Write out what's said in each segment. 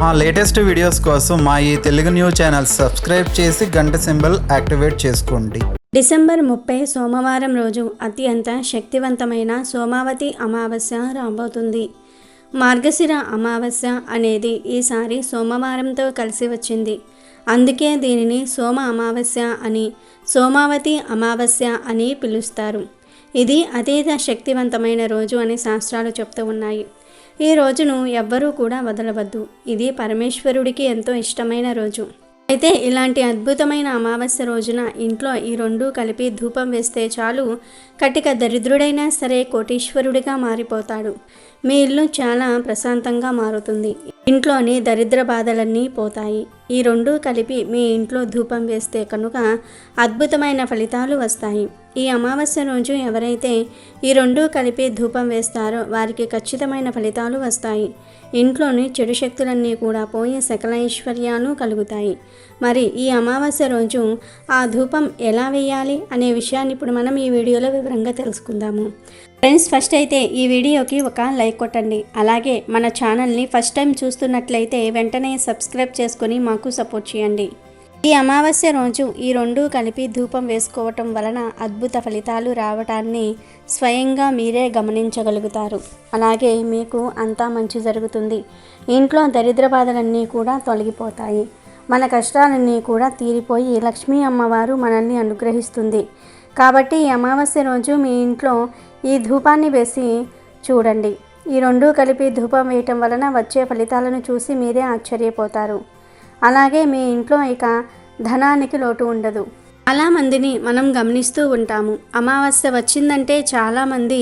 మా latest videos కోసం మా ఈ తెలుగు న్యూస్ ఛానల్ సబ్స్క్రైబ్ చేసి గంట సింబల్ యాక్టివేట్ చేసుకోండి. డిసెంబర్ 30 సోమవారం రోజు అత్యంత శక్తివంతమైన సోమావతి అమావాస్య రాబోతుంది. మార్గశిర అమావాస్య అనేది ఈసారి సోమవారంతో కలిసి వచ్చింది. అందుకే దీనిని సోమ అమావాస్య అని, సోమావతి అమావాస్య అని పిలుస్తారు. ఇది అతీత శక్తివంతమైన రోజు అని శాస్త్రాలు చెప్తూ ఉన్నాయి. ఈ రోజును ఎవ్వరూ కూడా వదలవద్దు. ఇది పరమేశ్వరుడికి ఎంతో ఇష్టమైన రోజు. అయితే ఇలాంటి అద్భుతమైన అమావాస్య రోజున ఇంట్లో ఈ రెండూ కలిపి ధూపం వేస్తే చాలు, కటిక దరిద్రుడైనా సరే కోటీశ్వరుడిగా మారిపోతాడు. మీ ఇల్లు చాలా ప్రశాంతంగా మారుతుంది. ఇంట్లోని దరిద్ర బాధలన్నీ పోతాయి. ఈ రెండూ కలిపి మీ ఇంట్లో ధూపం వేస్తే కనుక అద్భుతమైన ఫలితాలు వస్తాయి. ఈ అమావాస్య రోజు ఎవరైతే ఈ రెండూ కలిపి ధూపం వేస్తారో వారికి ఖచ్చితమైన ఫలితాలు వస్తాయి. ఇంట్లోని చెడు శక్తులన్నీ కూడా పోయి సకల ఐశ్వర్యాలు కలుగుతాయి. మరి ఈ అమావాస్య రోజు ఆ ధూపం ఎలా వేయాలి అనే విషయాన్ని ఇప్పుడు మనం ఈ వీడియోలో వివరంగా తెలుసుకుందాము. ఫ్రెండ్స్, ఫస్ట్ అయితే ఈ వీడియోకి ఒక లైక్ కొట్టండి. అలాగే మన ఛానల్ని ఫస్ట్ టైం చూస్తున్నట్లయితే వెంటనే సబ్స్క్రైబ్ చేసుకొని మాకు సపోర్ట్ చేయండి. ఈ అమావాస్య రోజు ఈ రెండూ కలిపి ధూపం వేసుకోవటం వలన అద్భుత ఫలితాలు రావటాన్ని స్వయంగా మీరే గమనించగలుగుతారు. అలాగే మీకు అంతా మంచి జరుగుతుంది. ఇంట్లో దరిద్ర బాధలన్నీ కూడా తొలగిపోతాయి. మన కష్టాలన్నీ కూడా తీరిపోయి లక్ష్మీ అమ్మవారు మనల్ని అనుగ్రహిస్తుంది. కాబట్టి ఈ అమావాస్య రోజు మీ ఇంట్లో ఈ ధూపాన్ని వేసి చూడండి. ఈ రెండూ కలిపి ధూపం వేయటం వలన వచ్చే ఫలితాలను చూసి మీరే ఆశ్చర్యపోతారు. అలాగే మీ ఇంట్లో ఇక ధనానికి లోటు ఉండదు. చాలామందిని మనం గమనిస్తూ ఉంటాము. అమావాస్య వచ్చిందంటే చాలామంది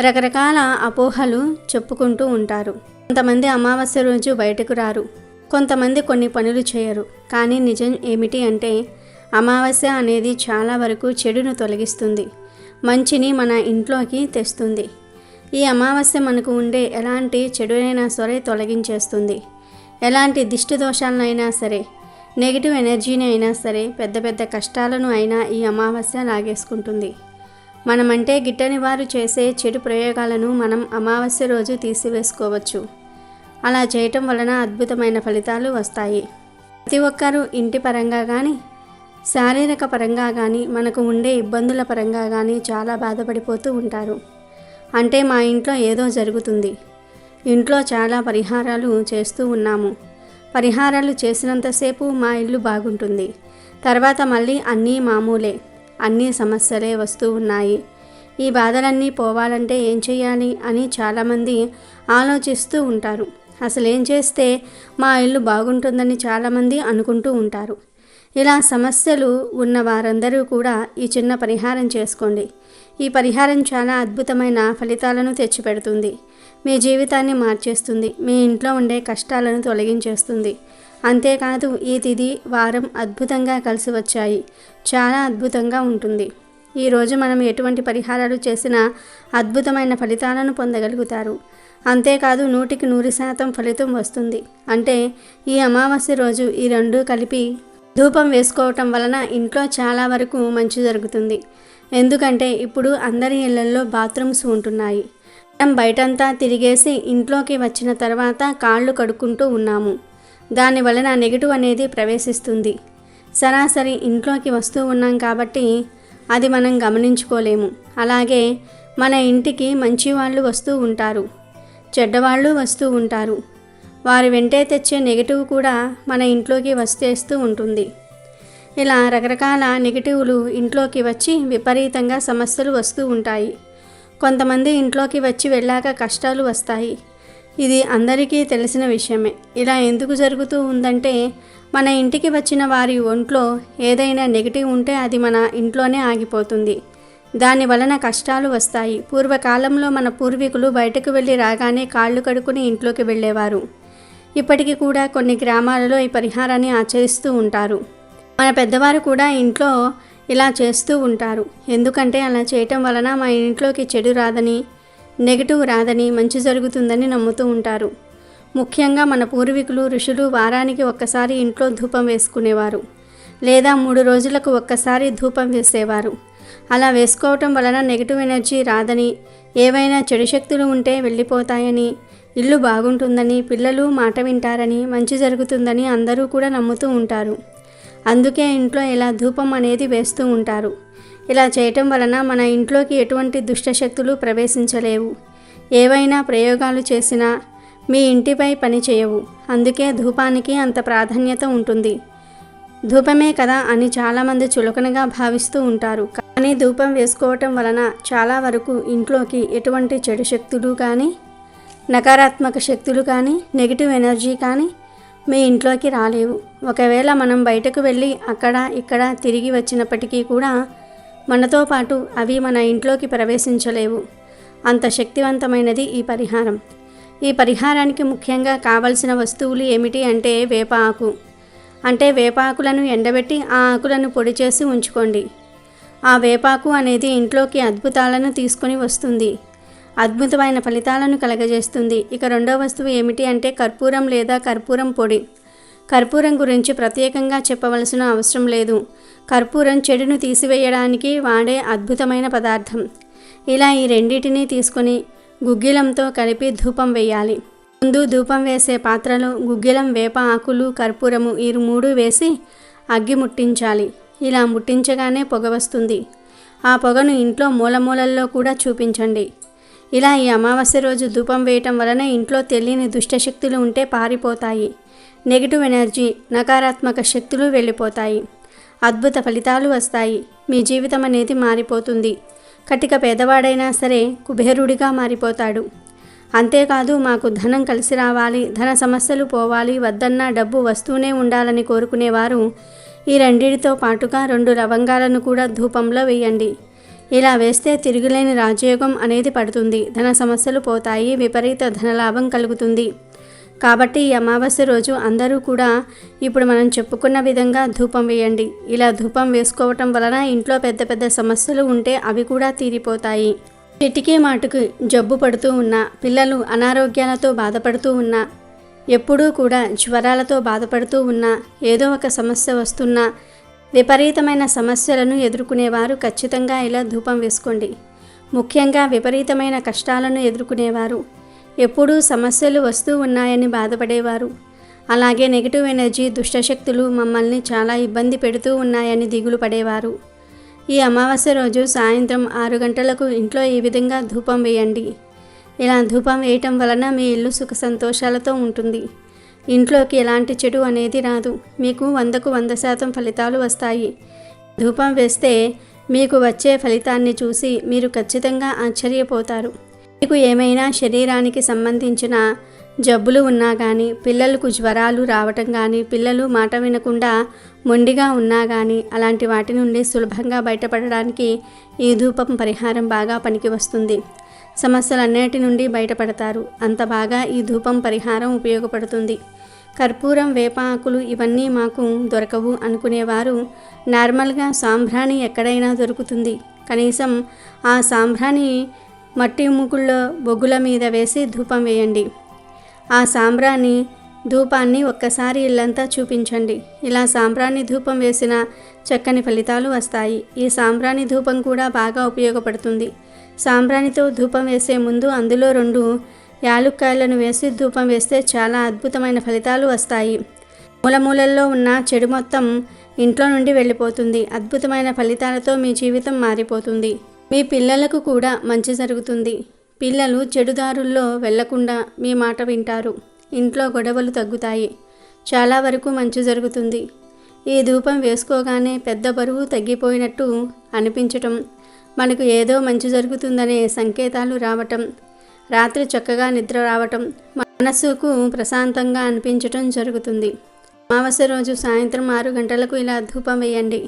రకరకాల అపోహలు చెప్పుకుంటూ ఉంటారు. కొంతమంది అమావాస్య రోజు బయటకు రారు, కొంతమంది కొన్ని పనులు చేయరు. కానీ నిజం ఏమిటి అంటే అమావాస్య అనేది చాలా వరకు చెడును తొలగిస్తుంది, మంచిని మన ఇంట్లోకి తెస్తుంది. ఈ అమావాస్య మనకు ఉండే ఎలాంటి చెడునైనా సరే తొలగించేస్తుంది. ఎలాంటి దిష్టి దోషాలనైనా సరే, నెగిటివ్ ఎనర్జీని అయినా సరే, పెద్ద పెద్ద కష్టాలను అయినా ఈ అమావాస్య లాగేసుకుంటుంది. మనమంటే గిట్టని వారు చేసే చెడు ప్రయోగాలను మనం అమావాస్య రోజు తీసివేసుకోవచ్చు. అలా చేయటం వలన అద్భుతమైన ఫలితాలు వస్తాయి. ప్రతి ఒక్కరూ ఇంటి పరంగా కానీ, శారీరక పరంగా కానీ, మనకు ఉండే ఇబ్బందుల పరంగా కానీ చాలా బాధపడిపోతూ ఉంటారు. అంటే మా ఇంట్లో ఏదో జరుగుతుంది, ఇంట్లో చాలా పరిహారాలు చేస్తూ ఉన్నాము, పరిహారాలు చేసినంతసేపు మా ఇల్లు బాగుంటుంది, తర్వాత మళ్ళీ అన్నీ మామూలే, అన్నీ సమస్యలే వస్తూ ఉన్నాయి, ఈ బాధలన్నీ పోవాలంటే ఏం చేయాలి అని చాలామంది ఆలోచిస్తూ ఉంటారు. అసలు ఏం చేస్తే మా ఇల్లు బాగుంటుందని చాలామంది అనుకుంటూ ఉంటారు. ఇలా సమస్యలు ఉన్న వారందరూ కూడా ఈ చిన్న పరిహారం చేసుకోండి. ఈ పరిహారం చాలా అద్భుతమైన ఫలితాలను తెచ్చిపెడుతుంది. మీ జీవితాన్ని మార్చేస్తుంది. మీ ఇంట్లో ఉండే కష్టాలను తొలగించేస్తుంది. అంతేకాదు ఈ తిథి వారం అద్భుతంగా కలిసి వచ్చాయి. చాలా అద్భుతంగా ఉంటుంది. ఈరోజు మనం ఎటువంటి పరిహారాలు చేసినా అద్భుతమైన ఫలితాలను పొందగలుగుతారు. అంతేకాదు 100% ఫలితం వస్తుంది. అంటే ఈ అమావాస్య రోజు ఈ రెండూ కలిపి ధూపం వేసుకోవటం వలన ఇంట్లో చాలా వరకు మంచి జరుగుతుంది. ఎందుకంటే ఇప్పుడు అందరి ఇళ్లల్లో బాత్రూమ్స్ ఉంటున్నాయి. మనం బయటంతా తిరిగేసి ఇంట్లోకి వచ్చిన తర్వాత కాళ్ళు కడుక్కుంటూ ఉన్నాము. దాని వలన నెగిటివ్ అనేది ప్రవేశిస్తుంది. సరాసరి ఇంట్లోకి వస్తూ ఉన్నాం కాబట్టి అది మనం గమనించుకోలేము. అలాగే మన ఇంటికి మంచి వాళ్ళు వస్తూ ఉంటారు, చెడ్డవాళ్ళు వస్తూ ఉంటారు. వారి వెంటే తెచ్చే నెగిటివ్ కూడా మన ఇంట్లోకి వచ్చేస్తూ ఉంటుంది. ఇలా రకరకాల నెగిటివ్లు ఇంట్లోకి వచ్చి విపరీతంగా సమస్యలు వస్తూ ఉంటాయి. కొంతమంది ఇంట్లోకి వచ్చి వెళ్ళాక కష్టాలు వస్తాయి. ఇది అందరికీ తెలిసిన విషయమే. ఇలా ఎందుకు జరుగుతూ ఉందంటే మన ఇంటికి వచ్చిన వారి ఒంట్లో ఏదైనా నెగిటివ్ ఉంటే అది మన ఇంట్లోనే ఆగిపోతుంది. దాని వలన కష్టాలు వస్తాయి. పూర్వకాలంలో మన పూర్వీకులు బయటకు వెళ్ళి రాగానే కాళ్ళు కడుక్కుని ఇంట్లోకి వెళ్ళేవారు. ఇప్పటికీ కూడా కొన్ని గ్రామాలలో ఈ పరిహారాన్ని ఆచరిస్తూ ఉంటారు. మన పెద్దవారు కూడా ఇంట్లో ఇలా చేస్తూ ఉంటారు. ఎందుకంటే అలా చేయటం వలన మా ఇంట్లోకి చెడు రాదని, నెగిటివ్ రాదని, మంచి జరుగుతుందని నమ్ముతూ ఉంటారు. ముఖ్యంగా మన పూర్వీకులు ఋషులు వారానికి ఒక్కసారి ఇంట్లో ధూపం వేసుకునేవారు, లేదా 3 రోజులకు ఒక్కసారి ధూపం వేసేవారు. అలా వేసుకోవటం వలన నెగిటివ్ ఎనర్జీ రాదని, ఏవైనా చెడు శక్తులు ఉంటే వెళ్ళిపోతాయని, ఇల్లు బాగుంటుందని, పిల్లలు మాట వింటారని, మంచి జరుగుతుందని అందరూ కూడా నమ్ముతూ ఉంటారు. అందుకే ఇంట్లో ఇలా ధూపం అనేది వేస్తూ ఉంటారు. ఇలా చేయటం వలన మన ఇంట్లోకి ఎటువంటి దుష్టశక్తులు ప్రవేశించలేవు. ఏవైనా ప్రయోగాలు చేసినా మీ ఇంటిపై పని చేయవు. అందుకే ధూపానికి అంత ప్రాధాన్యత ఉంటుంది. ధూపమే కదా అని చాలామంది చులకనగా భావిస్తూ ఉంటారు. కానీ ధూపం వేసుకోవటం వలన చాలా వరకు ఇంట్లోకి ఎటువంటి చెడు శక్తులు కానీ, నకారాత్మక శక్తులు కానీ, నెగిటివ్ ఎనర్జీ కానీ మీ ఇంట్లోకి రాలేవు. ఒకవేళ మనం బయటకు వెళ్ళి అక్కడ ఇక్కడ తిరిగి వచ్చినప్పటికీ కూడా మనతో పాటు అవి మన ఇంట్లోకి ప్రవేశించలేవు. అంత శక్తివంతమైనది ఈ పరిహారం. ఈ పరిహారానికి ముఖ్యంగా కావలసిన వస్తువులు ఏమిటి అంటే వేప ఆకు. అంటే వేపాకులను ఎండబెట్టి ఆ ఆకులను పొడి చేసి ఉంచుకోండి. ఆ వేపాకు అనేది ఇంట్లోకి అద్భుతాలను తీసుకొని వస్తుంది. అద్భుతమైన ఫలితాలను కలగజేస్తుంది. ఇక రెండో వస్తువు ఏమిటి అంటే కర్పూరం లేదా కర్పూరం పొడి. కర్పూరం గురించి ప్రత్యేకంగా చెప్పవలసిన అవసరం లేదు. కర్పూరం చెడును తీసివేయడానికి వాడే అద్భుతమైన పదార్థం. ఇలా ఈ రెండింటినీ తీసుకొని గుగ్గిలంతో కలిపి ధూపం వేయాలి. ముందు ధూపం వేసే పాత్రలో గుగ్గిలం, వేప ఆకులు, కర్పూరము ఈ 3 వేసి అగ్గి ముట్టించాలి. ఇలా ముట్టించగానే పొగ వస్తుంది. ఆ పొగను ఇంట్లో మూలమూలల్లో కూడా చూపించండి. ఇలా ఈ అమావాస్య రోజు ధూపం వేయటం వలన ఇంట్లో తెలియని దుష్టశక్తులు ఉంటే పారిపోతాయి. నెగిటివ్ ఎనర్జీ, నకారాత్మక శక్తులు వెళ్ళిపోతాయి. అద్భుత ఫలితాలు వస్తాయి. మీ జీవితం అనేది మారిపోతుంది. కటిక పేదవాడైనా సరే కుబేరుడిగా మారిపోతాడు. అంతేకాదు మాకు ధనం కలిసి రావాలి, ధన సమస్యలు పోవాలి, వద్దన్నా డబ్బు వస్తూనే ఉండాలని కోరుకునేవారు ఈ రెండిటితో పాటుగా 2 లవంగాలను కూడా ధూపంలో వేయండి. ఇలా వేస్తే తిరుగులేని రాజయోగం అనేది పడుతుంది. ధన సమస్యలు పోతాయి, విపరీత ధనలాభం కలుగుతుంది. కాబట్టి ఈ అమావాస్య రోజు అందరూ కూడా ఇప్పుడు మనం చెప్పుకున్న విధంగా ధూపం వేయండి. ఇలా ధూపం వేసుకోవటం వలన ఇంట్లో పెద్ద పెద్ద సమస్యలు ఉంటే అవి కూడా తీరిపోతాయి. చిటికే మాటుకు జబ్బు పడుతూ ఉన్నా, పిల్లలు అనారోగ్యాలతో బాధపడుతూ ఉన్నా, ఎప్పుడూ కూడా జ్వరాలతో బాధపడుతూ ఉన్నా, ఏదో ఒక సమస్య వస్తున్నా, విపరీతమైన సమస్యలను ఎదుర్కొనేవారు ఖచ్చితంగా ఇలా ధూపం వేసుకోండి. ముఖ్యంగా విపరీతమైన కష్టాలను ఎదుర్కొనేవారు, ఎప్పుడూ సమస్యలు వస్తూ ఉన్నాయని బాధపడేవారు, అలాగే నెగిటివ్ ఎనర్జీ, దుష్టశక్తులు మమ్మల్ని చాలా ఇబ్బంది పెడుతూ ఉన్నాయని దిగులు పడేవారు. ఈ అమావాస్య రోజు సాయంత్రం 6 గంటలకు ఇంట్లో ఈ విధంగా ధూపం వేయండి. ఇలా ధూపం వేయటం వలన మీ ఇల్లు సుఖ సంతోషాలతో ఉంటుంది. ఇంట్లోకి ఎలాంటి చెడు అనేది రాదు. మీకు 100కు 100% ఫలితాలు వస్తాయి. ధూపం వేస్తే మీకు వచ్చే ఫలితాన్ని చూసి మీరు ఖచ్చితంగా ఆశ్చర్యపోతారు. మీకు ఏమైనా శరీరానికి సంబంధించిన జబ్బులు ఉన్నా కానీ, పిల్లలకు జ్వరాలు రావటం కానీ, పిల్లలు మాట వినకుండా మొండిగా ఉన్నా కానీ, అలాంటి వాటి నుండి సులభంగా బయటపడడానికి ఈ ధూపం పరిహారం బాగా పనికి వస్తుంది. సమస్యలన్నిటి నుండి బయటపడతారు. అంత బాగా ఈ ధూపం పరిహారం ఉపయోగపడుతుంది. కర్పూరం, వేప ఆకులు ఇవన్నీ మాకు దొరకవు అనుకునేవారు నార్మల్గా సాంబ్రాణి ఎక్కడైనా దొరుకుతుంది. కనీసం ఆ సాంబ్రాణి మట్టి ముగ్గుల్లో బొగ్గుల మీద వేసి ధూపం వేయండి. ఆ సాంబ్రాణి ధూపాన్ని ఒక్కసారి ఇల్లంతా చూపించండి. ఇలా సాంబ్రాణి ధూపం వేసిన చక్కని ఫలితాలు వస్తాయి. ఈ సాంబ్రాణి ధూపం కూడా బాగా ఉపయోగపడుతుంది. సాంబ్రాణితో ధూపం వేసే ముందు అందులో 2 యాలుక్కాయలను వేసి ధూపం వేస్తే చాలా అద్భుతమైన ఫలితాలు వస్తాయి. మూలమూలల్లో ఉన్న చెడు మొత్తం ఇంట్లో నుండి వెళ్ళిపోతుంది. అద్భుతమైన ఫలితాలతో మీ జీవితం మారిపోతుంది. మీ పిల్లలకు కూడా మంచి జరుగుతుంది. పిల్లలు చెడుదారుల్లో వెళ్లకుండా మీ మాట వింటారు. ఇంట్లో గొడవలు తగ్గుతాయి. చాలా వరకు మంచి జరుగుతుంది. ఈ ధూపం వేసుకోగానే పెద్ద బరువు తగ్గిపోయినట్టు అనిపించటం, మనకు ఏదో మంచి జరుగుతుందనే సంకేతాలు రావటం, రాత్రి చక్కగా నిద్ర రావటం, మనసుకు ప్రశాంతంగా అనిపించటం జరుగుతుంది. అమావాస్య రోజు సాయంత్రం 6 గంటలకు ఇలా ధూపం వేయండి.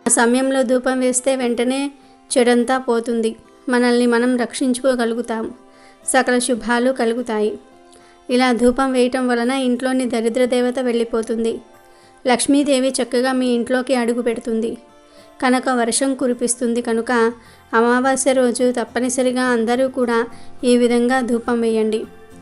ఆ సమయంలో ధూపం వేస్తే వెంటనే చెడంతా పోతుంది. మనల్ని మనం రక్షించుకోగలుగుతాం. సకల శుభాలు కలుగుతాయి. ఇలా ధూపం వేయటం వలన ఇంట్లోని దరిద్ర దేవత వెళ్ళిపోతుంది. లక్ష్మీదేవి చక్కగా మీ ఇంట్లోకి అడుగు పెడుతుంది. కనుక వర్షం కురిపిస్తుంది. కనుక అమావాస్య రోజు తప్పనిసరిగా అందరూ కూడా ఈ విధంగా ధూపం వేయండి.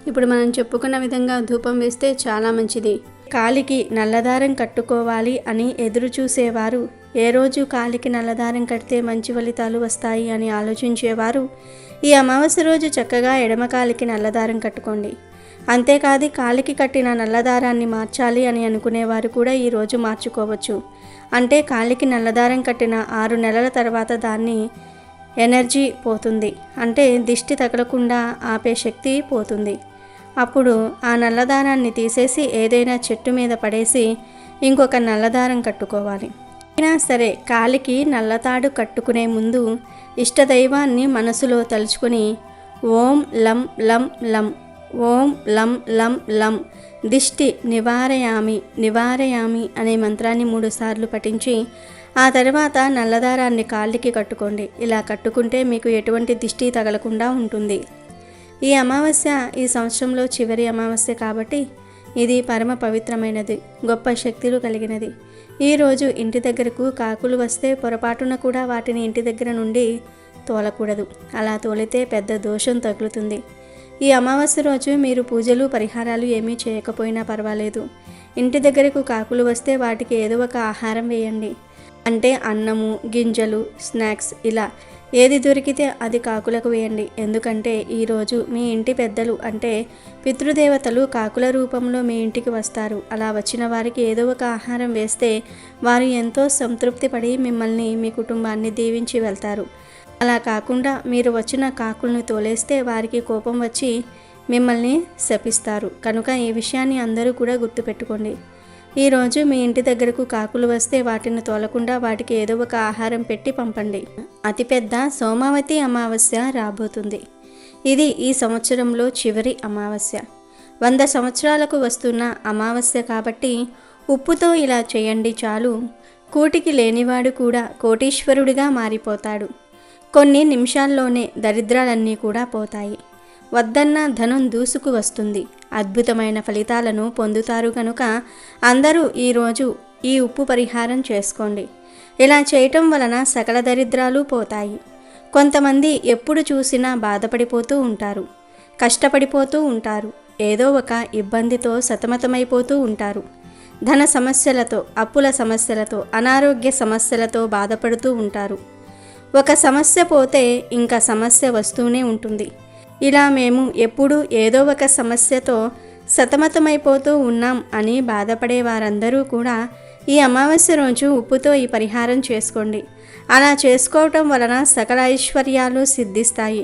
ఇప్పుడు మనం చెప్పుకున్న విధంగా ధూపం వేస్తే చాలా మంచిది. కాలికి నల్లదారం కట్టుకోవాలి అని ఎదురు చూసేవారు, ఏ రోజు కాలికి నల్లదారం కడితే మంచి ఫలితాలు వస్తాయి అని ఆలోచించేవారు ఈ అమావాస్య రోజు చక్కగా ఎడమ కాలికి నల్లదారం కట్టుకోండి. అంతేకాదు కాలికి కట్టిన నల్లదారాన్ని మార్చాలి అని అనుకునేవారు కూడా ఈరోజు మార్చుకోవచ్చు. అంటే కాలికి నల్లదారం కట్టిన 6 నెలల తర్వాత దాన్ని ఎనర్జీ పోతుంది, అంటే దిష్టి తగలకుండా ఆపే శక్తి పోతుంది. అప్పుడు ఆ నల్లదారాన్ని తీసేసి ఏదైనా చెట్టు మీద పడేసి ఇంకొక నల్లదారం కట్టుకోవాలి. అయినా సరే కాలికి నల్లతాడు కట్టుకునే ముందు ఇష్టదైవాన్ని మనసులో తలుచుకుని ఓం లం లం లం, ఓం లం లం లం దిష్టి నివారయామి నివారయామి అనే మంత్రాన్ని 3 సార్లు పఠించి ఆ తర్వాత నల్లదారాన్ని కాళ్ళకి కట్టుకోండి. ఇలా కట్టుకుంటే మీకు ఎటువంటి దిష్టి తగలకుండా ఉంటుంది. ఈ అమావాస్య ఈ సంవత్సరంలో చివరి అమావాస్య కాబట్టి ఇది పరమ పవిత్రమైనది, గొప్ప శక్తులు కలిగినది. ఈరోజు ఇంటి దగ్గరకు కాకులు వస్తే పొరపాటున కూడా వాటిని ఇంటి దగ్గర నుండి తోలకూడదు. అలా తోలితే పెద్ద దోషం తగులుతుంది. ఈ అమావాస్య రోజు మీరు పూజలు పరిహారాలు ఏమీ చేయకపోయినా పర్వాలేదు. ఇంటి దగ్గరకు కాకులు వస్తే వాటికి ఏదో ఒక ఆహారం వేయండి. అంటే అన్నము, గింజలు, స్నాక్స్ ఇలా ఏది దొరికితే అది కాకులకు వేయండి. ఎందుకంటే ఈరోజు మీ ఇంటి పెద్దలు అంటే పితృదేవతలు కాకుల రూపంలో మీ ఇంటికి వస్తారు. అలా వచ్చిన వారికి ఏదో ఒక ఆహారం వేస్తే వారు ఎంతో సంతృప్తి పడి మిమ్మల్ని, మీ కుటుంబాన్ని దీవించి వెళ్తారు. అలా కాకుండా మీరు వచ్చిన కాకులను తోలేస్తే వారికి కోపం వచ్చి మిమ్మల్ని శపిస్తారు. కనుక ఈ విషయాన్ని అందరూ కూడా గుర్తుపెట్టుకోండి. ఈరోజు మీ ఇంటి దగ్గరకు కాకులు వస్తే వాటిని తోలకుండా వాటికి ఏదో ఒక ఆహారం పెట్టి పంపండి. అతిపెద్ద సోమావతి అమావాస్య రాబోతుంది. ఇది ఈ సంవత్సరంలో చివరి అమావాస్య. 100 సంవత్సరాలకు వస్తున్న అమావాస్య కాబట్టి ఉప్పుతో ఇలా చేయండి చాలు. కూటికి లేనివాడు కూడా కోటీశ్వరుడిగా మారిపోతాడు. కొన్ని నిమిషాల్లోనే దరిద్రాలన్నీ కూడా పోతాయి. వద్దన్న ధనం దూసుకు వస్తుంది. అద్భుతమైన ఫలితాలను పొందుతారు కనుక అందరూ ఈరోజు ఈ ఉప్పు పరిహారం చేసుకోండి. ఇలా చేయటం వలన సకల దరిద్రాలు పోతాయి. కొంతమంది ఎప్పుడు చూసినా బాధపడిపోతూ ఉంటారు, కష్టపడిపోతూ ఉంటారు, ఏదో ఒక ఇబ్బందితో సతమతమైపోతూ ఉంటారు. ధన సమస్యలతో, అప్పుల సమస్యలతో, అనారోగ్య సమస్యలతో బాధపడుతూ ఉంటారు. ఒక సమస్య పోతే ఇంకా సమస్య వస్తూనే ఉంటుంది. ఇలా మేము ఎప్పుడూ ఏదో ఒక సమస్యతో సతమతమైపోతూ ఉన్నాం అని బాధపడే వారందరూ కూడా ఈ అమావాస్య రోజు ఉప్పుతో ఈ పరిహారం చేసుకోండి. అలా చేసుకోవటం వలన సకల ఐశ్వర్యాలు సిద్ధిస్తాయి.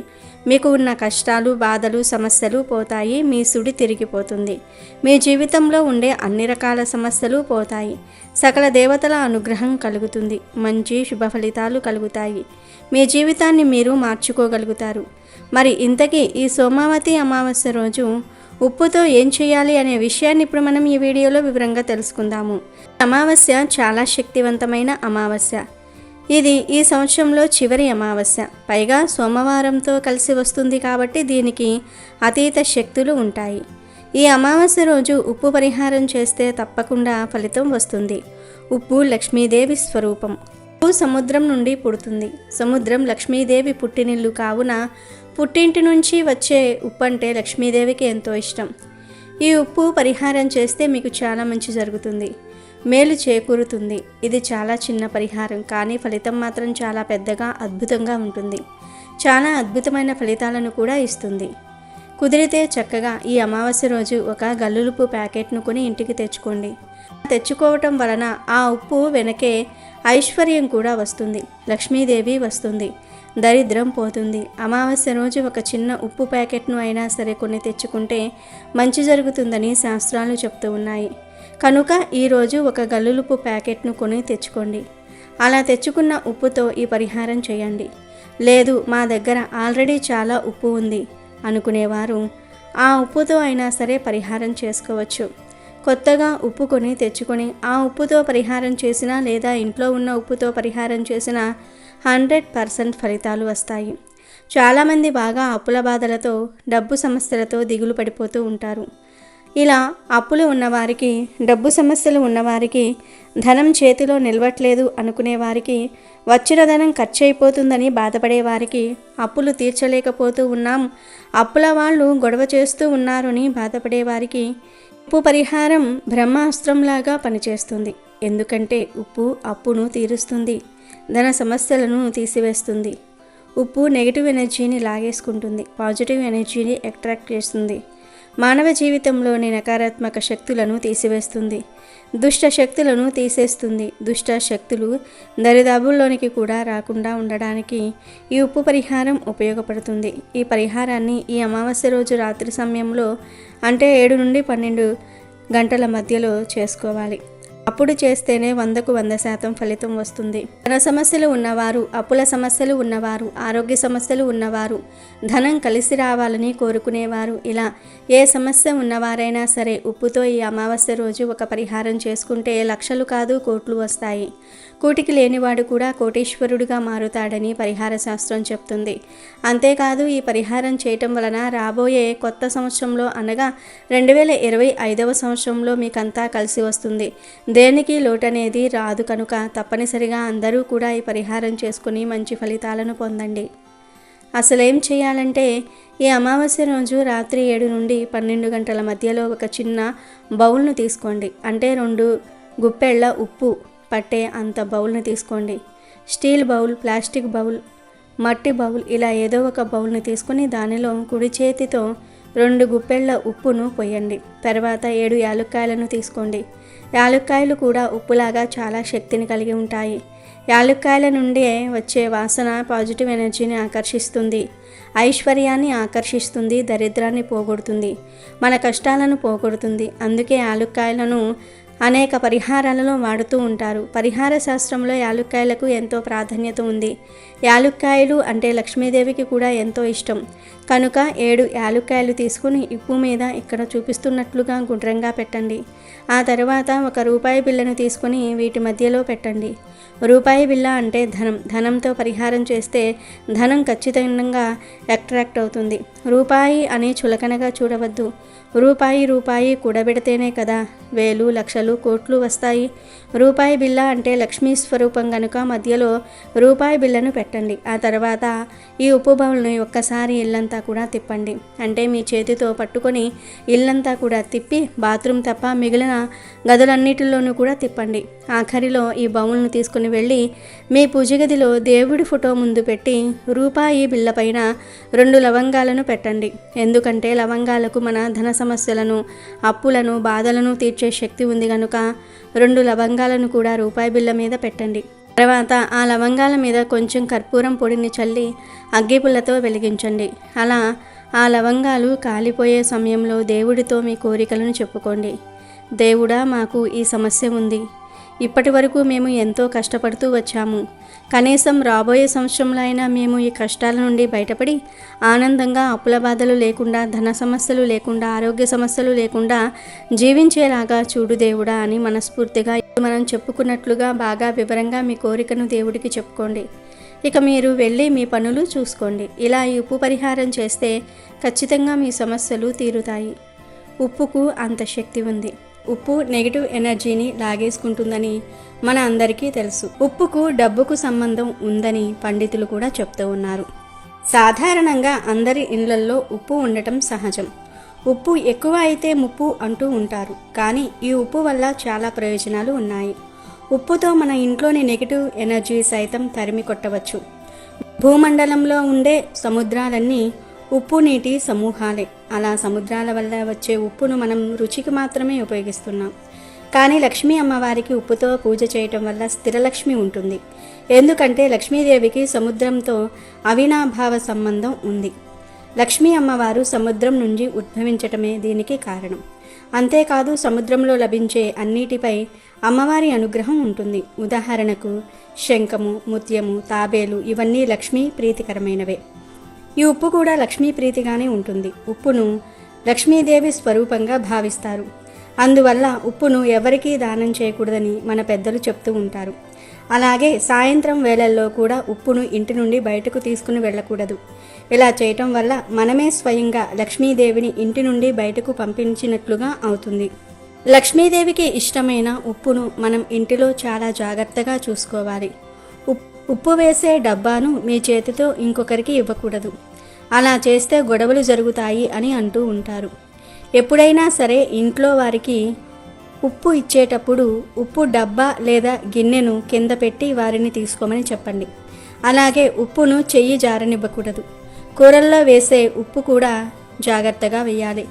మీకు ఉన్న కష్టాలు, బాధలు, సమస్యలు పోతాయి. మీ సుడి తిరిగిపోతుంది. మీ జీవితంలో ఉండే అన్ని రకాల సమస్యలు పోతాయి. సకల దేవతల అనుగ్రహం కలుగుతుంది. మంచి శుభ ఫలితాలు కలుగుతాయి. మీ జీవితాన్ని మీరు మార్చుకోగలుగుతారు. మరి ఇంతకీ ఈ సోమావతి అమావాస్య రోజు ఉప్పుతో ఏం చేయాలి అనే విషయాన్ని ఇప్పుడు మనం ఈ వీడియోలో వివరంగా తెలుసుకుందాము. అమావాస్య చాలా శక్తివంతమైన అమావాస్య. ఇది ఈ సంవత్సరంలో చివరి అమావాస్య. పైగా సోమవారంతో కలిసి వస్తుంది కాబట్టి దీనికి అతీత శక్తులు ఉంటాయి. ఈ అమావాస్య రోజు ఉప్పు పరిహారం చేస్తే తప్పకుండా ఫలితం వస్తుంది. ఉప్పు లక్ష్మీదేవి స్వరూపం. ఉప్పు సముద్రం నుండి పుడుతుంది. సముద్రం లక్ష్మీదేవి పుట్టినిల్లు కావున పుట్టింటి నుంచి వచ్చే ఉప్పు అంటే లక్ష్మీదేవికి ఎంతో ఇష్టం. ఈ ఉప్పు పరిహారం చేస్తే మీకు చాలా మంచి జరుగుతుంది, మేలు చేకూరుతుంది. ఇది చాలా చిన్న పరిహారం, కానీ ఫలితం మాత్రం చాలా పెద్దగా అద్భుతంగా ఉంటుంది. చాలా అద్భుతమైన ఫలితాలను కూడా ఇస్తుంది. కుదిరితే చక్కగా ఈ అమావాస్య రోజు ఒక గల్లులుపు ప్యాకెట్ను కొని ఇంటికి తెచ్చుకోండి. తెచ్చుకోవటం వలన ఆ ఉప్పు వెనకే ఐశ్వర్యం కూడా వస్తుంది, లక్ష్మీదేవి వస్తుంది, దరిద్రం పోతుంది. అమావాస్య రోజు ఒక చిన్న ఉప్పు ప్యాకెట్ను అయినా సరే కొని తెచ్చుకుంటే మంచి జరుగుతుందని శాస్త్రాలు చెప్తూ ఉన్నాయి. కనుక ఈరోజు ఒక గల్లులుపు ప్యాకెట్ను కొని తెచ్చుకోండి. అలా తెచ్చుకున్న ఉప్పుతో ఈ పరిహారం చేయండి. లేదు మా దగ్గర ఆల్రెడీ చాలా ఉప్పు ఉంది అనుకునేవారు ఆ ఉప్పుతో అయినా సరే పరిహారం చేసుకోవచ్చు. కొత్తగా ఉప్పు కొని తెచ్చుకొని ఆ ఉప్పుతో పరిహారం చేసినా లేదా ఇంట్లో ఉన్న ఉప్పుతో పరిహారం చేసినా 100% ఫలితాలు వస్తాయి. చాలామంది బాగా అప్పుల బాధలతో, డబ్బు సమస్యలతో దిగులు పడిపోతూ ఉంటారు. ఇలా అప్పులు ఉన్నవారికి, డబ్బు సమస్యలు ఉన్నవారికి, ధనం చేతిలో నిలవట్లేదు అనుకునేవారికి, వచ్చిన ధనం ఖర్చు అయిపోతుందని బాధపడేవారికి, అప్పులు తీర్చలేకపోతూ ఉన్నాం, అప్పుల వాళ్ళు గొడవ చేస్తూ ఉన్నారు అని బాధపడేవారికి ఉప్పు పరిహారం బ్రహ్మాస్త్రంలాగా పనిచేస్తుంది. ఎందుకంటే ఉప్పు అప్పును తీరుస్తుంది, ధన సమస్యలను తీసివేస్తుంది. ఉప్పు నెగిటివ్ ఎనర్జీని లాగేసుకుంటుంది, పాజిటివ్ ఎనర్జీని అట్రాక్ట్ చేస్తుంది. మానవ జీవితంలోని నకారాత్మక శక్తులను తీసివేస్తుంది, దుష్ట శక్తులను తీసేస్తుంది. దుష్ట శక్తులు దరిదాపుల్లోనికి కూడా రాకుండా ఉండడానికి ఈ ఉప్పు పరిహారం ఉపయోగపడుతుంది. ఈ పరిహారాన్ని ఈ అమావాస్య రోజు రాత్రి సమయంలో అంటే 7 నుండి 12 గంటల మధ్యలో చేసుకోవాలి. అప్పుడు చేస్తేనే 100% ఫలితం వస్తుంది. ధన సమస్యలు ఉన్నవారు, అప్పుల సమస్యలు ఉన్నవారు, ఆరోగ్య సమస్యలు ఉన్నవారు, ధనం కలిసి రావాలని కోరుకునేవారు, ఇలా ఏ సమస్య ఉన్నవారైనా సరే ఉప్పుతో ఈ అమావాస్య రోజు ఒక పరిహారం చేసుకుంటే లక్షలు కాదు కోట్లు వస్తాయి. కూటికి లేనివాడు కూడా కోటీశ్వరుడిగా మారుతాడని పరిహార శాస్త్రం చెప్తుంది. అంతేకాదు ఈ పరిహారం చేయటం వలన రాబోయే కొత్త సంవత్సరంలో అనగా 2025వ సంవత్సరంలో మీకంతా కలిసి వస్తుంది. దేనికి లోటనేది రాదు కనుక తప్పనిసరిగా అందరూ కూడా ఈ పరిహారం చేసుకుని మంచి ఫలితాలను పొందండి. అసలేం చేయాలంటే ఈ అమావాస్య రోజు రాత్రి 7 నుండి 12 గంటల మధ్యలో ఒక చిన్న బౌల్ను తీసుకోండి. అంటే 2 గుప్పెళ్ళ ఉప్పు పట్టే అంత బౌల్ని తీసుకోండి. స్టీల్ బౌల్, ప్లాస్టిక్ బౌల్, మట్టి బౌల్ ఇలా ఏదో ఒక బౌల్ని తీసుకుని దానిలో కుడి చేతితో 2 గుప్పెళ్ళ ఉప్పును పొయ్యండి. తర్వాత 7 యాలుక్కాయలను తీసుకోండి. యాలుక్కాయలు కూడా ఉప్పులాగా చాలా శక్తిని కలిగి ఉంటాయి. యాలుక్కాయల నుండి వచ్చే వాసన పాజిటివ్ ఎనర్జీని ఆకర్షిస్తుంది, ఐశ్వర్యాన్ని ఆకర్షిస్తుంది, దరిద్రాన్ని పోగొడుతుంది, మన కష్టాలను పోగొడుతుంది. అందుకే యాలుక్కాయలను అనేక పరిహారాలలో వాడుతూ ఉంటారు. పరిహార శాస్త్రంలో యాలుక్కాయలకు ఎంతో ప్రాధాన్యత ఉంది. యాలుక్కాయలు అంటే లక్ష్మీదేవికి కూడా ఎంతో ఇష్టం కనుక 7 యాలుక్కాయలు తీసుకుని ఉప్పు మీద ఇక్కడ చూపిస్తున్నట్లుగా గుండ్రంగా పెట్టండి. ఆ తర్వాత 1 రూపాయి బిళ్ళను తీసుకొని వీటి మధ్యలో పెట్టండి. రూపాయి బిళ్ళ అంటే ధనం. ధనంతో పరిహారం చేస్తే ధనం ఖచ్చితంగా అట్రాక్ట్ అవుతుంది. రూపాయి అని చులకనగా చూడవద్దు. రూపాయి కూడబెడితేనే కదా వేలు, లక్షలు, కోట్లు వస్తాయి. రూపాయి బిళ్ళ అంటే లక్ష్మీ స్వరూపం కనుక మధ్యలో రూపాయి బిళ్ళను పెట్టండి. ఆ తర్వాత ఈ ఉప్పు బౌల్ని ఒక్కసారి ఇల్లంతా కూడా తిప్పండి. అంటే మీ చేతితో పట్టుకొని ఇల్లంతా కూడా తిప్పి బాత్రూమ్ తప్ప మిగిలిన గదులన్నిటిలోనూ కూడా తిప్పండి. ఆఖరిలో ఈ బౌల్ను తీసుకుని వెళ్ళి మీ పూజ గదిలో దేవుడి ఫోటో ముందు పెట్టి రూపాయి బిళ్ళ పైన 2 లవంగాలను పెట్టండి. ఎందుకంటే లవంగాలకు మన ధన సమస్యలను, అప్పులను, బాధలను తీర్చే శక్తి ఉంది కనుక 2 లవంగాలను కూడా రూపాయి బిళ్ళ మీద పెట్టండి. తర్వాత ఆ లవంగాల మీద కొంచెం కర్పూరం పొడిని చల్లి అగ్గిపుల్లతో వెలిగించండి. అలా ఆ లవంగాలు కాలిపోయే సమయంలో దేవుడితో మీ కోరికలను చెప్పుకోండి. దేవుడా, మాకు ఈ సమస్య ఉంది. ఇప్పటి వరకు మేము ఎంతో కష్టపడుతూ వచ్చాము. కనీసం రాబోయే సంవత్సరంలో అయినా మేము ఈ కష్టాల నుండి బయటపడి ఆనందంగా, అప్పుల బాధలు లేకుండా, ధన సమస్యలు లేకుండా, ఆరోగ్య సమస్యలు లేకుండా జీవించేలాగా చూడు దేవుడా అని మనస్ఫూర్తిగా మనం చెప్పుకున్నట్లుగా బాగా వివరంగా మీ కోరికను దేవుడికి చెప్పుకోండి. ఇక మీరు వెళ్ళి మీ పనులు చూసుకోండి. ఇలా ఈ ఉప్పు పరిహారం చేస్తే ఖచ్చితంగా మీ సమస్యలు తీరుతాయి. ఉప్పుకు అంత శక్తి ఉంది. ఉప్పు నెగిటివ్ ఎనర్జీని లాగేసుకుంటుందని మన అందరికీ తెలుసు. ఉప్పుకు డబ్బుకు సంబంధం ఉందని పండితులు కూడా చెప్తూ ఉన్నారు. సాధారణంగా అందరి ఇళ్లల్లో ఉప్పు ఉండటం సహజం. ఉప్పు ఎక్కువ అయితే ముప్పు అంటూ ఉంటారు. కానీ ఈ ఉప్పు వల్ల చాలా ప్రయోజనాలు ఉన్నాయి. ఉప్పుతో మన ఇంట్లోని నెగిటివ్ ఎనర్జీ సైతం తరిమి కొట్టవచ్చు. భూమండలంలో ఉండే సముద్రాలన్నీ ఉప్పు నీటి సమూహాలే. అలా సముద్రాల వల్ల వచ్చే ఉప్పును మనం రుచికి మాత్రమే ఉపయోగిస్తున్నాం. కానీ లక్ష్మీ అమ్మవారికి ఉప్పుతో పూజ చేయటం వల్ల స్థిరలక్ష్మి ఉంటుంది. ఎందుకంటే లక్ష్మీదేవికి సముద్రంతో అవినాభావ సంబంధం ఉంది. లక్ష్మీ అమ్మవారు సముద్రం నుంచి ఉద్భవించటమే దీనికి కారణం. అంతేకాదు సముద్రంలో లభించే అన్నిటిపై అమ్మవారి అనుగ్రహం ఉంటుంది. ఉదాహరణకు శంఖము, ముత్యము, తాబేలు ఇవన్నీ లక్ష్మీ ప్రీతికరమైనవే. ఈ ఉప్పు కూడా లక్ష్మీ ప్రీతిగానే ఉంటుంది. ఉప్పును లక్ష్మీదేవి స్వరూపంగా భావిస్తారు. అందువల్ల ఉప్పును ఎవరికీ దానం చేయకూడదని మన పెద్దలు చెప్తూ ఉంటారు. అలాగే సాయంత్రం వేళల్లో కూడా ఉప్పును ఇంటి నుండి బయటకు తీసుకుని వెళ్ళకూడదు. ఇలా చేయటం వల్ల మనమే స్వయంగా లక్ష్మీదేవిని ఇంటి నుండి బయటకు పంపించినట్లుగా అవుతుంది. లక్ష్మీదేవికి ఇష్టమైన ఉప్పును మనం ఇంటిలో చాలా జాగ్రత్తగా చూసుకోవాలి. ఉప్పు వేసే డబ్బాను మీ చేతితో ఇంకొకరికి ఇవ్వకూడదు. అలా చేస్తే గొడవలు జరుగుతాయి అని అంటూ ఉంటారు. ఎప్పుడైనా సరే ఇంట్లో వారికి ఉప్పు ఇచ్చేటప్పుడు ఉప్పు డబ్బా లేదా గిన్నెను కింద పెట్టి వారిని తీసుకోమని చెప్పండి. అలాగే ఉప్పును చెయ్యి జారనివ్వకూడదు. కూరల్లో వేసే ఉప్పు కూడా జాగ్రత్తగా వేయాలి.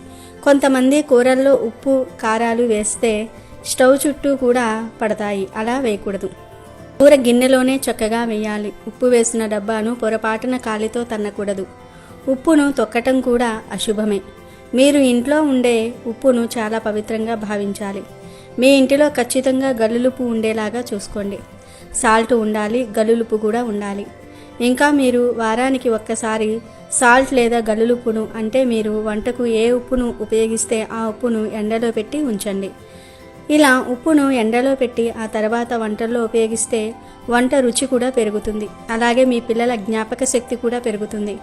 కొంతమంది కూరల్లో ఉప్పు కారాలు వేస్తే స్టవ్ చుట్టూ కూడా పడతాయి. అలా వేయకూడదు. కూర గిన్నెలోనే చక్కగా వేయాలి. ఉప్పు వేసిన డబ్బాను పొరపాటున కాలితో తన్నకూడదు. ఉప్పును తొక్కటం కూడా అశుభమే. మీరు ఇంట్లో ఉండే ఉప్పును చాలా పవిత్రంగా భావించాలి. మీ ఇంటిలో ఖచ్చితంగా గల్లులుపు ఉండేలాగా చూసుకోండి. సాల్ట్ ఉండాలి, గల్లులుపు కూడా ఉండాలి. ఇంకా మీరు వారానికి ఒక్కసారి సాల్ట్ లేదా గల్లులుప్పును, అంటే మీరు వంటకు ఏ ఉప్పును ఉపయోగిస్తే ఆ ఉప్పును ఎండలో పెట్టి ఉంచండి. ఇలా ఉప్పును ఎండలో పెట్టి ఆ తర్వాత వంటల్లో ఉపయోగిస్తే వంట రుచి కూడా పెరుగుతుంది. అలాగే మీ పిల్లల జ్ఞాపక శక్తి కూడా పెరుగుతుంది.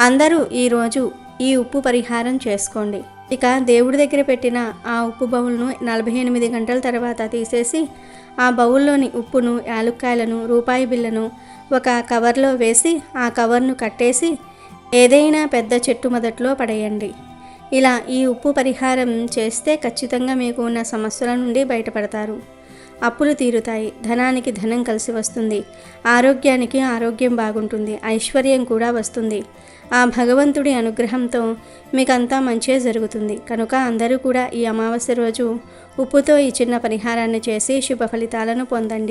అందరూ ఈరోజు ఈ ఉప్పు పరిహారం చేసుకోండి. ఇక దేవుడి దగ్గర పెట్టిన ఆ ఉప్పు బౌల్ను 48 గంటల తర్వాత తీసేసి ఆ బౌల్లోని ఉప్పును, యాలుక్కాయలను, రూపాయి బిళ్ళను ఒక కవర్లో వేసి ఆ కవర్ను కట్టేసి ఏదైనా పెద్ద చెట్టు మొదట్లో పడేయండి. ఇలా ఈ ఉప్పు పరిహారం చేస్తే ఖచ్చితంగా మీకు ఉన్న సమస్యల నుండి బయటపడతారు. అప్పులు తీరుతాయి, ధనానికి ధనం కలిసి వస్తుంది, ఆరోగ్యానికి ఆరోగ్యం బాగుంటుంది, ఐశ్వర్యం కూడా వస్తుంది. ఆ భగవంతుడి అనుగ్రహంతో మీకంతా మంచే జరుగుతుంది. కనుక అందరూ కూడా ఈ అమావాస్య రోజు ఉప్పుతో ఈ చిన్న పరిహారాన్ని చేసి శుభ ఫలితాలను పొందండి.